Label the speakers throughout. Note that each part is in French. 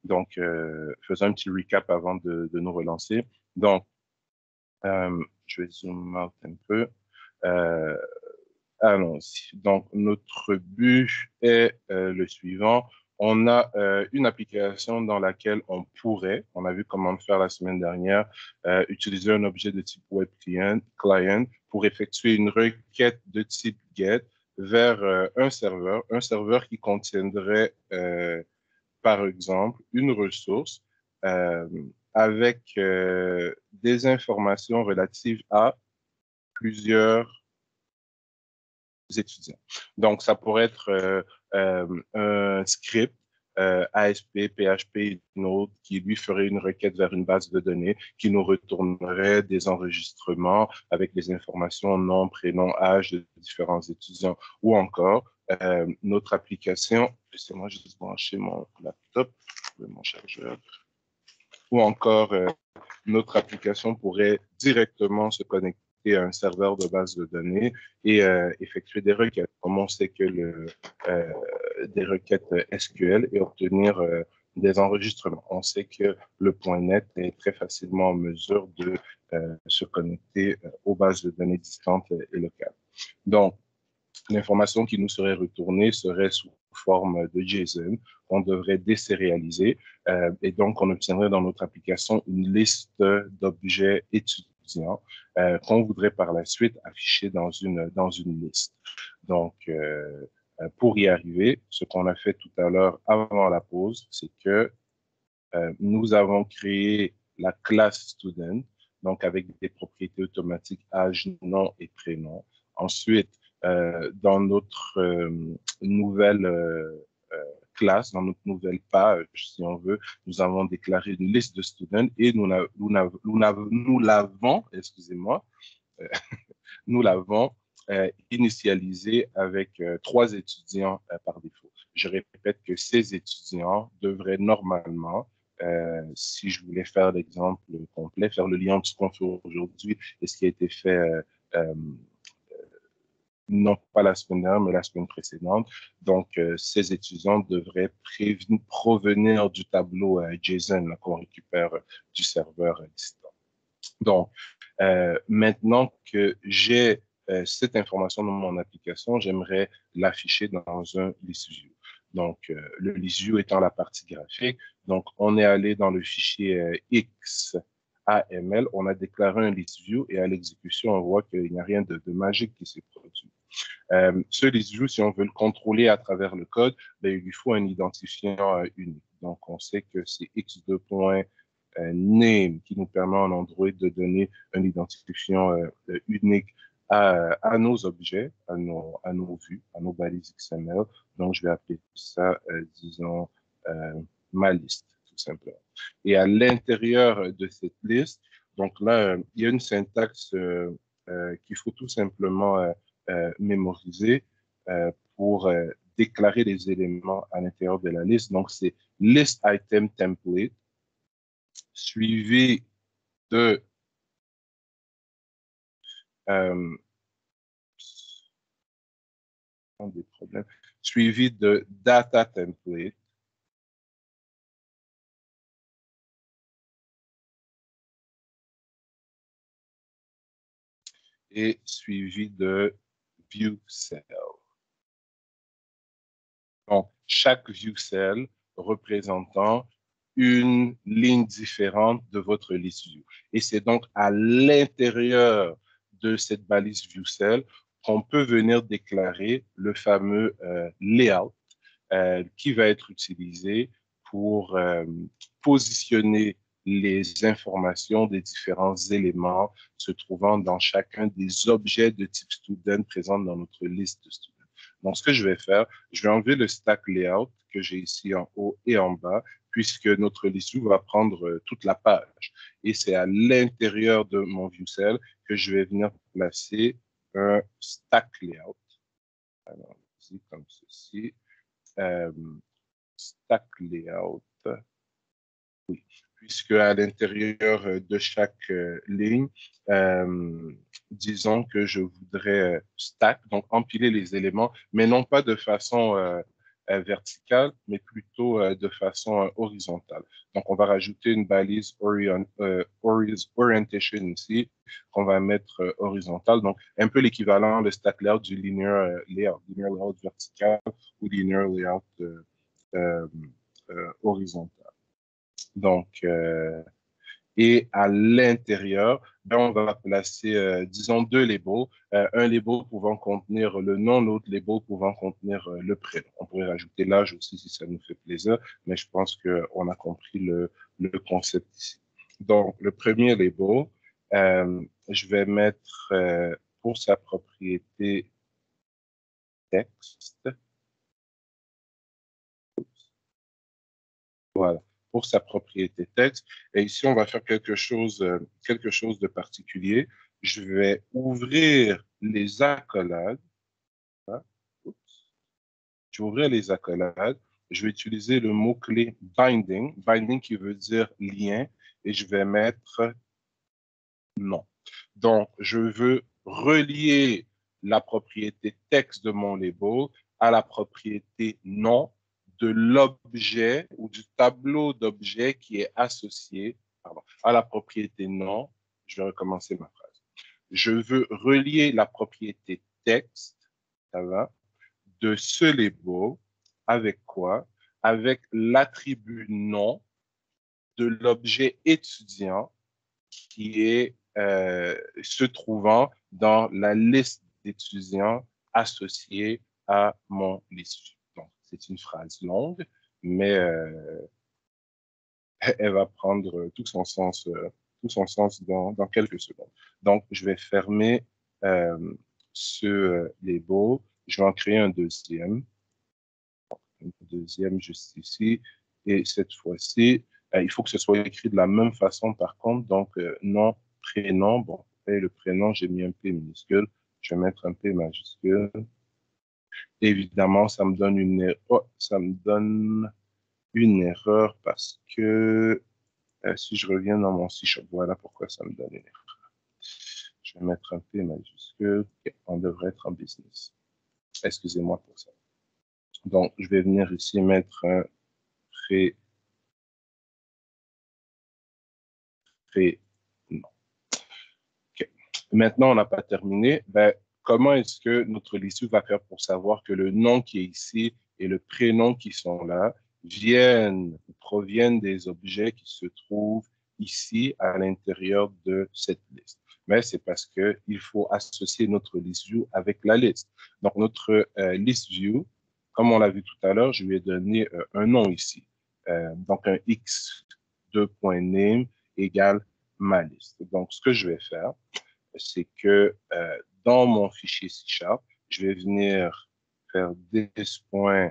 Speaker 1: Donc, faisons un petit recap avant de nous relancer. Donc, je vais zoom out un peu. Allons-y. Donc, notre but est le suivant. On a une application dans laquelle on a vu comment le faire la semaine dernière, utiliser un objet de type web client pour effectuer une requête de type get vers un serveur qui contiendrait, par exemple, une ressource avec des informations relatives à plusieurs étudiants. Donc, ça pourrait être un script ASP, PHP, Node, qui lui ferait une requête vers une base de données, qui nous retournerait des enregistrements avec des informations, nom, prénom, âge de différents étudiants, ou encore notre application, laissez-moi juste brancher mon laptop, mon chargeur, ou encore notre application pourrait directement se connecter à un serveur de base de données et effectuer des requêtes, comme on sait que des requêtes SQL et obtenir des enregistrements. On sait que le .NET est très facilement en mesure de se connecter aux bases de données distantes et locales. Donc, l'information qui nous serait retournée serait sous forme de JSON qu'on devrait désérialiser et donc on obtiendrait dans notre application une liste d'objets étudiants qu'on voudrait par la suite afficher dans une liste. Donc, pour y arriver, ce qu'on a fait tout à l'heure avant la pause, c'est que nous avons créé la classe student, donc avec des propriétés automatiques âge, nom et prénom. Ensuite, dans notre nouvelle classe, dans notre nouvelle page, si on veut, nous avons déclaré une liste de students et nous l'avons, excusez-moi, nous l'avons initialisé avec 3 étudiants par défaut. Je répète que ces étudiants devraient normalement, si je voulais faire l'exemple complet, faire le lien entre ce qu'on fait aujourd'hui et ce qui a été fait non pas la semaine dernière, mais la semaine précédente. Donc, ces étudiants devraient provenir du tableau JSON qu'on récupère du serveur distant. Donc, maintenant que j'ai cette information dans mon application, j'aimerais l'afficher dans un list view. Donc, le list view étant la partie graphique. Donc, on est allé dans le fichier XAML, on a déclaré un list view et à l'exécution, on voit qu'il n'y a rien de magique qui s'est produit. Ce list view, si on veut le contrôler à travers le code, ben, il lui faut un identifiant unique. Donc, on sait que c'est x2.name qui nous permet en Android de donner un identifiant unique à nos objets, à nos vues, à nos balises XML. Donc, je vais appeler ça, disons, ma liste, tout simplement. Et à l'intérieur de cette liste, donc là, il y a une syntaxe qu'il faut tout simplement mémoriser pour déclarer les éléments à l'intérieur de la liste. Donc, c'est list item template suivi de des problèmes, suivi de data template et suivi de view cell. Donc, chaque view cell représentant une ligne différente de votre liste view. Et c'est donc à l'intérieur de cette balise view cell qu'on peut venir déclarer le fameux layout qui va être utilisé pour positionner les informations des différents éléments se trouvant dans chacun des objets de type student présents dans notre liste de students. Donc, ce que je vais faire, je vais enlever le stack layout que j'ai ici en haut et en bas, puisque notre liste view va prendre toute la page. Et c'est à l'intérieur de mon view cell que je vais venir placer un stack layout. Alors, ici, comme ceci. Stack layout, oui, puisque à l'intérieur de chaque ligne, disons que je voudrais stack, donc empiler les éléments, mais non pas de façon verticale, mais plutôt de façon horizontale. Donc, on va rajouter une balise orientation ici, qu'on va mettre horizontale. Donc, un peu l'équivalent de stack layout du linear layout vertical ou linear layout horizontal. Donc, et à l'intérieur, ben, on va placer, disons, deux labels. Un label pouvant contenir le nom, l'autre label pouvant contenir le prénom. On pourrait rajouter l'âge aussi si ça nous fait plaisir, mais je pense qu'on a compris le concept ici. Donc, le premier label, je vais mettre pour sa propriété texte. Voilà, pour sa propriété texte. Et ici, on va faire quelque chose de particulier. Je vais ouvrir les accolades. Hein. Je vais ouvrir les accolades. Je vais utiliser le mot-clé binding. Binding qui veut dire lien. Et je vais mettre non. Donc, je veux relier la propriété texte de mon label à la propriété nom de l'objet ou du tableau d'objet qui est associé à la propriété nom. Je vais recommencer ma phrase. Je veux relier la propriété texte, ça va, de ce label avec quoi? Avec l'attribut nom de l'objet étudiant qui est se trouvant dans la liste d'étudiants associés à mon liste. Donc, c'est une phrase longue, mais elle va prendre tout son sens dans quelques secondes. Donc, je vais fermer ce label. Je vais en créer un deuxième. Un deuxième juste ici. Et cette fois-ci, il faut que ce soit écrit de la même façon par contre. Donc, nom, prénom. Bon, et le prénom, j'ai mis un P minuscule. Je vais mettre un P majuscule. Évidemment, ça me donne une erreur parce que si je reviens dans mon C#, voilà pourquoi ça me donne une erreur. Je vais mettre un P majuscule. Okay, on devrait être en business. Excusez-moi pour ça. Donc, je vais venir ici mettre un non. Okay. Maintenant, on n'a pas terminé. Ben, comment est-ce que notre liste va faire pour savoir que le nom qui est ici et le prénom qui sont là proviennent des objets qui se trouvent ici à l'intérieur de cette liste? Mais c'est parce qu'il faut associer notre list view avec la liste. Donc, notre list view, comme on l'a vu tout à l'heure, je lui ai donné un nom ici. Donc, un x2.name égale ma liste. Donc, ce que je vais faire, c'est que dans mon fichier C#, je vais venir faire this point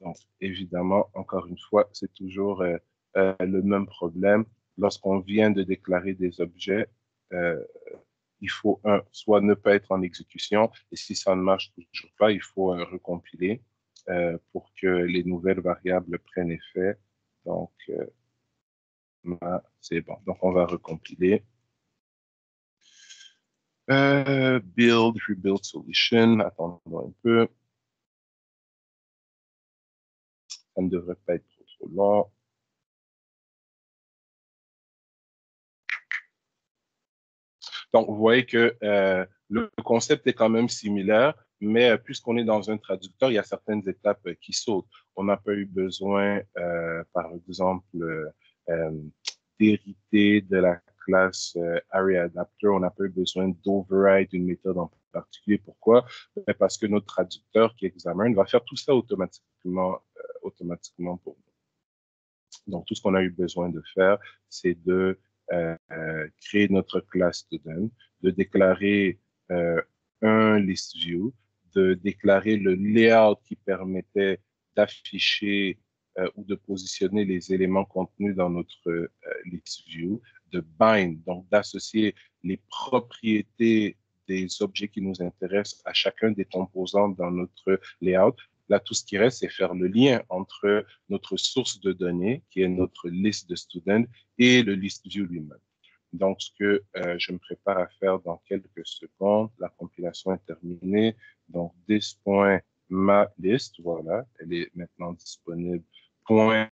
Speaker 1: donc, évidemment, encore une fois, c'est toujours le même problème. Lorsqu'on vient de déclarer des objets, il faut, soit ne pas être en exécution, et si ça ne marche toujours pas, il faut recompiler pour que les nouvelles variables prennent effet. Donc, c'est bon. Donc, on va recompiler. Build, rebuild solution. Attendons un peu. Ça ne devrait pas être trop long. Donc, vous voyez que le concept est quand même similaire, mais puisqu'on est dans un traducteur, il y a certaines étapes qui sautent. On n'a pas eu besoin, par exemple, d'hériter de la classe ArrayAdapter. On n'a pas eu besoin d'override une méthode en particulier. Pourquoi? Parce que notre traducteur qui examine va faire tout ça automatiquement pour nous. Donc, tout ce qu'on a eu besoin de faire, c'est de créer notre classe student, de déclarer un list view, de déclarer le layout qui permettait d'afficher ou de positionner les éléments contenus dans notre list view, de bind, donc d'associer les propriétés des objets qui nous intéressent à chacun des composants dans notre layout. Là, tout ce qui reste, c'est faire le lien entre notre source de données, qui est notre liste de students, et le list view lui-même. Donc, ce que je me prépare à faire dans quelques secondes, la compilation est terminée. Donc, this.myList, voilà, elle est maintenant disponible. Point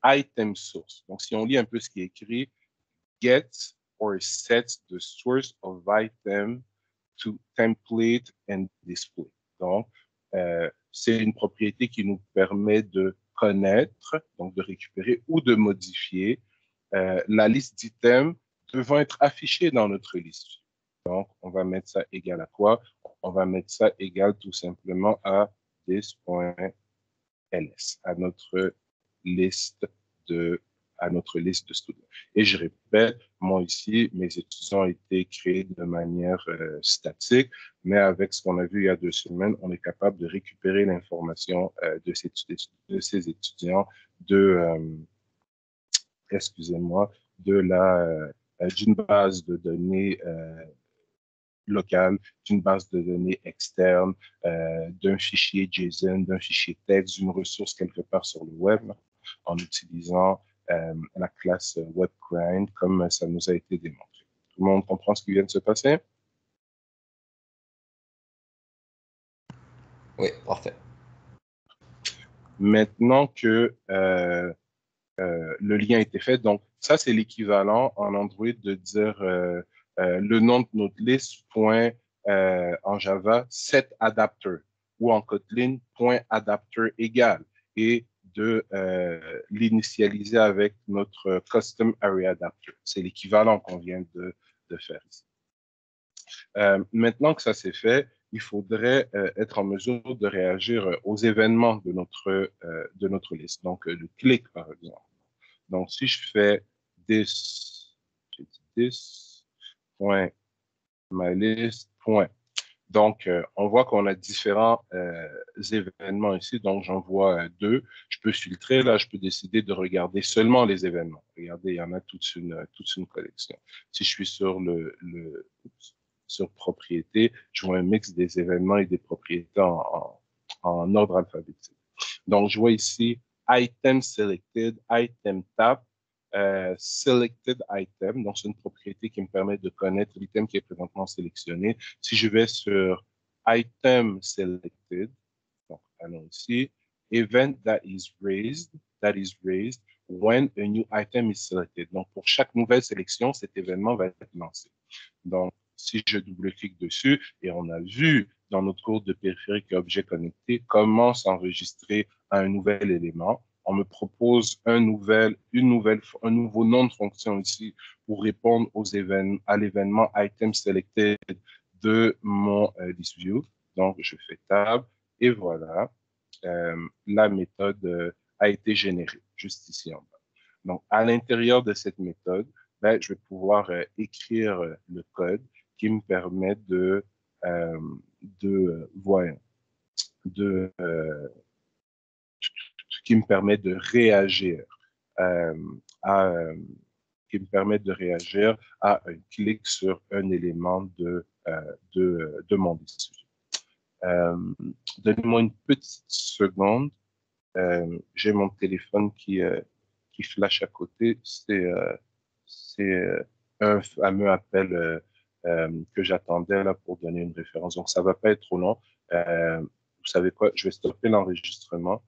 Speaker 1: item source. Donc, si on lit un peu ce qui est écrit, get or set the source of item to template and display. Donc, c'est une propriété qui nous permet de connaître, donc de récupérer ou de modifier la liste d'items devant être affichée dans notre liste. Donc, on va mettre ça égal à quoi? On va mettre ça égal tout simplement à this.ls, à notre liste de students. Et je répète, moi ici, mes étudiants ont été créés de manière statique, mais avec ce qu'on a vu il y a 2 semaines, on est capable de récupérer l'information de ces étudiants excusez-moi, d'une base de données locale, d'une base de données externe, d'un fichier JSON, d'un fichier texte, d'une ressource quelque part sur le web, en utilisant la classe WebGrind comme ça nous a été démontré. Tout le monde comprend ce qui vient de se passer?
Speaker 2: Oui, parfait.
Speaker 1: Maintenant que le lien a été fait, donc ça c'est l'équivalent en Android de dire le nom de notre liste, point en Java, setAdapter, ou en Kotlin, point adapter égal, et de l'initialiser avec notre custom area adapter. C'est l'équivalent qu'on vient de faire ici. Maintenant que ça c'est fait, il faudrait être en mesure de réagir aux événements de notre liste. Donc, le clic, par exemple. Donc, si je fais this.mylist. Donc, on voit qu'on a différents événements ici. Donc, j'en vois 2. Je peux filtrer. Là, je peux décider de regarder seulement les événements. Regardez, il y en a toute une collection. Si je suis sur propriété, je vois un mix des événements et des propriétés en ordre alphabétique. Donc, je vois ici item selected, item tab, selected item. Donc, c'est une propriété qui me permet de connaître l'item qui est présentement sélectionné. Si je vais sur item selected, donc, allons ici, event that is raised when a new item is selected. Donc, pour chaque nouvelle sélection, cet événement va être lancé. Donc, si je double-clique dessus, et on a vu dans notre cours de périphérique et objets connectés comment s'enregistrer à un nouvel élément. On me propose un nouveau nom de fonction ici pour répondre à l'événement item selected de mon list view. Donc, je fais tab et voilà, la méthode a été générée juste ici en bas. Donc, à l'intérieur de cette méthode, ben, je vais pouvoir écrire le code qui me permet qui me permet de réagir euh, à un clic sur un élément de mon décision. Donnez-moi une petite seconde. J'ai mon téléphone qui flash à côté. C'est un fameux appel que j'attendais là pour donner une référence. Donc, ça va pas être trop long. Vous savez quoi? Je vais stopper l'enregistrement